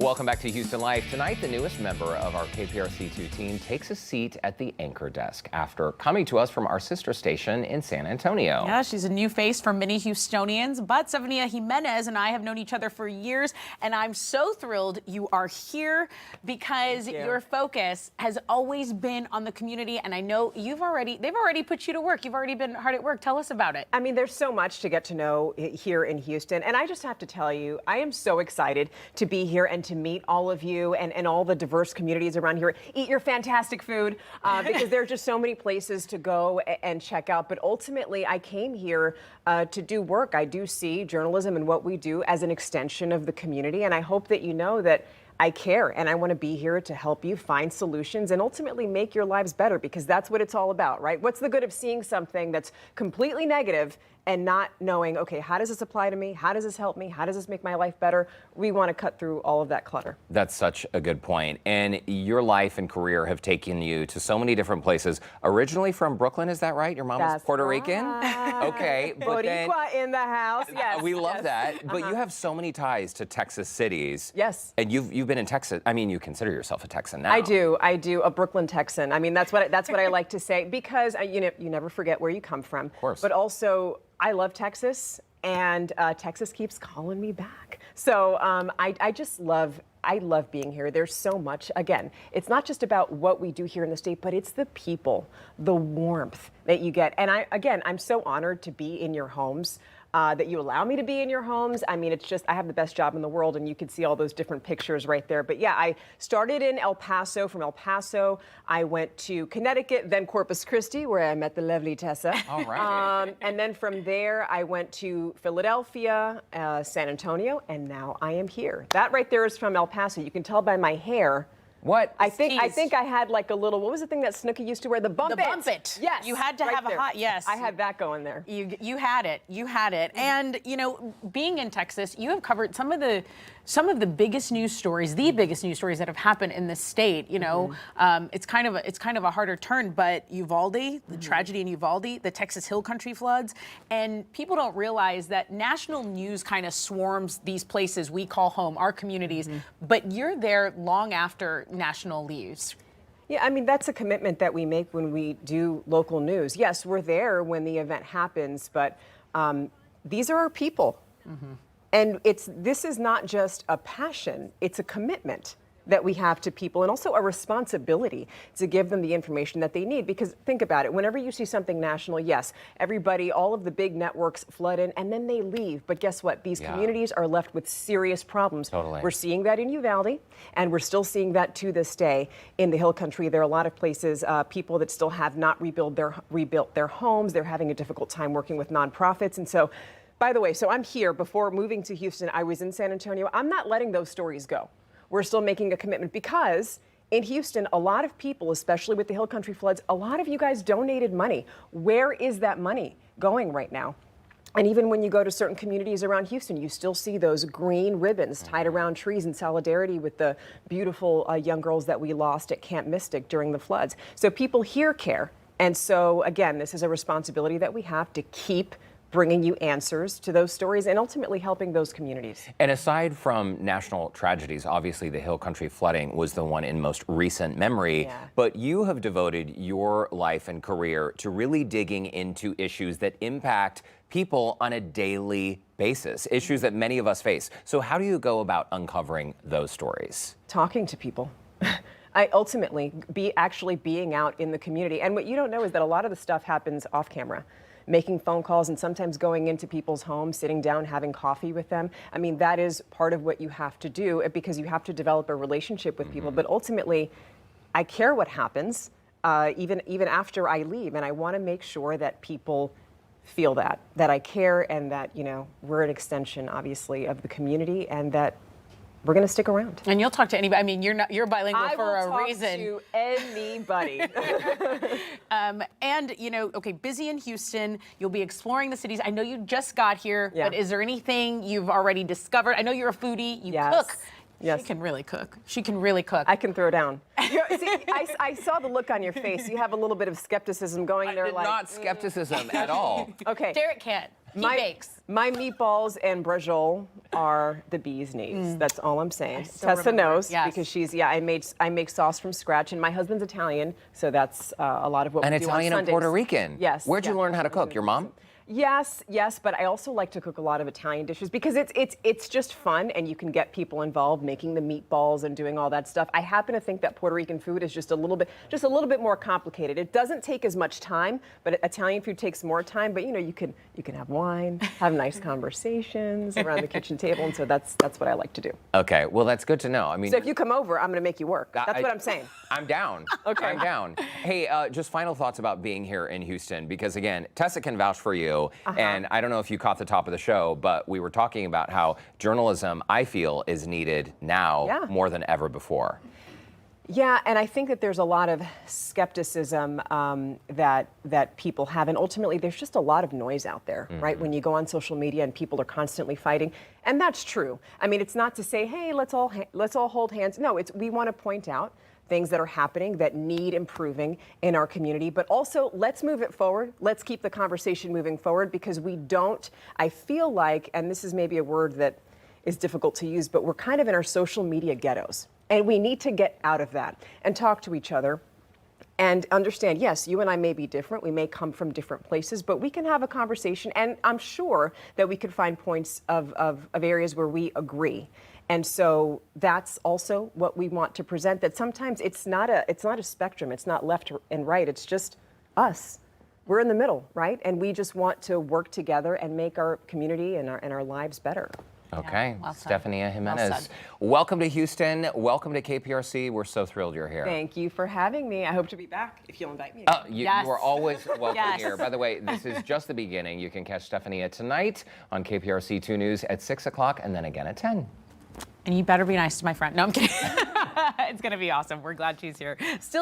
Welcome back to Houston Life. Tonight, the newest member of our KPRC2 team takes a seat at the anchor desk after coming to us from our sister station in San Antonio. Yeah, she's a new face for many Houstonians, but Stephania Jimenez and I have known each other for years, and I'm so thrilled you are here because your focus has always been on the community, and I know they've already put you to work. You've already been hard at work. Tell us about it. I mean, there's so much to get to know here in Houston, and I just have to tell you, I am so excited to be here and to meet all of you and all the diverse communities around here. Eat your fantastic food because there are just so many places to go and check out. But ultimately, I came here to do work. I do see journalism and what we do as an extension of the community. And I hope that you know that I care and I want to be here to help you find solutions and ultimately make your lives better, because that's what it's all about, right? What's the good of seeing something that's completely negative and not knowing, okay, how does this apply to me? How does this help me? How does this make my life better? We want to cut through all of that clutter. That's such a good point. And your life and career have taken you to so many different places. Originally from Brooklyn, is that right? Your mom was Puerto Rican? Okay. But then, Boricua in the house, yes. We love that. But you have so many ties to Texas cities. Yes. And you've been in Texas. I mean, you consider yourself a Texan now. I do, a Brooklyn Texan. I mean, that's what I like to say, because you never forget where you come from. Of course. But also, I love Texas, and Texas keeps calling me back. So I love being here. There's so much. Again, it's not just about what we do here in the state, but it's the people, the warmth that you get. And I'm so honored to be in your homes. That you allow me to be in your homes. I mean, it's just, I have the best job in the world, and you can see all those different pictures right there. But yeah, I started in El Paso. From El Paso, I went to Connecticut, then Corpus Christi, where I met the lovely Tessa. All right. And then from there, I went to Philadelphia, San Antonio, and now I am here. That right there is from El Paso. You can tell by my hair. What? I think I had like a little, what was the thing that Snooki used to wear? The bump it. The bump it. Yes. You had to right have there. a hot, yes. I had that going there. You had it. You had it. And, being in Texas, you have covered some of the biggest news stories, the biggest news stories that have happened in the state. It's kind of a harder turn, but Uvalde, the tragedy in Uvalde, the Texas Hill Country floods, and people don't realize that national news kind of swarms these places we call home, our communities, but you're there long after national leaves. Yeah, I mean, that's a commitment that we make when we do local news. Yes, we're there when the event happens, but these are our people. And this is not just a passion, it's a commitment that we have to people, and also a responsibility to give them the information that they need. Because think about it, whenever you see something national, yes, everybody, all of the big networks flood in and then they leave. But guess what? These communities are left with serious problems. Totally. We're seeing that in Uvalde, and we're still seeing that to this day in the Hill Country. There are a lot of places, people that still have not rebuilt their homes. They're having a difficult time working with nonprofits. And so, by the way, so I'm here. Before moving to Houston, I was in San Antonio. I'm not letting those stories go. We're still making a commitment, because in Houston, a lot of people, especially with the Hill Country floods, a lot of you guys donated money. Where is that money going right now? And even when you go to certain communities around Houston, you still see those green ribbons tied around trees in solidarity with the beautiful young girls that we lost at Camp Mystic during the floods. So people here care. And so, again, this is a responsibility that we have to keep bringing you answers to those stories and ultimately helping those communities. And aside from national tragedies, obviously the Hill Country flooding was the one in most recent memory, but you have devoted your life and career to really digging into issues that impact people on a daily basis, issues that many of us face. So how do you go about uncovering those stories? Talking to people. I ultimately actually being out in the community. And what you don't know is that a lot of the stuff happens off camera. Making phone calls and sometimes going into people's homes, sitting down, having coffee with them. I mean, that is part of what you have to do, because you have to develop a relationship with people. But ultimately, I care what happens, even after I leave. And I want to make sure that people feel that I care, and that, we're an extension, obviously, of the community, and that we're going to stick around. And you'll talk to anybody. I mean, you're bilingual for a reason. I will talk to anybody. And, busy in Houston, you'll be exploring the cities. I know you just got here, but is there anything you've already discovered? I know you're a foodie. You cook. Yes. She can really cook. She can really cook. I can throw down. I saw the look on your face. You have a little bit of skepticism going there. Not skepticism at all. Okay. Derek can't. He bakes. My meatballs and brajol are the bee's knees. That's all I'm saying. still Tessa remember. knows Yes. because I make sauce from scratch, and my husband's Italian, so that's a lot of what An we do on Italian and Sundays. Puerto Rican. Yes. Where'd you learn how to cook? Your mom? Yes, but I also like to cook a lot of Italian dishes because it's just fun, and you can get people involved making the meatballs and doing all that stuff. I happen to think that Puerto Rican food is just a little bit more complicated. It doesn't take as much time, but Italian food takes more time. But you can have wine, have nice conversations around the kitchen table, and so that's what I like to do. Okay, well that's good to know. I mean, So if you come over, I'm going to make you work. That's what I'm saying. I'm down. Okay. I'm down. Hey, just final thoughts about being here in Houston, because again, Tessa can vouch for you. And I don't know if you caught the top of the show, but we were talking about how journalism, I feel, is needed now more than ever before. Yeah, and I think that there's a lot of skepticism that people have, and ultimately there's just a lot of noise out there, right? When you go on social media and people are constantly fighting, and that's true. I mean, it's not to say, hey, let's all hold hands. No, we want to point out things that are happening that need improving in our community, but also let's move it forward. Let's keep the conversation moving forward, because I feel like, and this is maybe a word that is difficult to use, but we're kind of in our social media ghettos. And we need to get out of that and talk to each other and understand, yes, you and I may be different. We may come from different places, but we can have a conversation. And I'm sure that we could find points of areas where we agree. And so that's also what we want to present, that sometimes it's not a spectrum. It's not left and right. It's just us. We're in the middle, right? And we just want to work together and make our community and our lives better. Okay, Yeah, well said. Stephania Jimenez. Well said. Welcome to Houston. Welcome to KPRC. We're so thrilled you're here. Thank you for having me. I hope to be back if you'll invite me. You Yes. are always welcome Yes. here. By the way, this is just the beginning. You can catch Stephania tonight on KPRC 2 News at 6 o'clock and then again at 10. And you better be nice to my friend. No, I'm kidding. It's going to be awesome. We're glad she's here. Still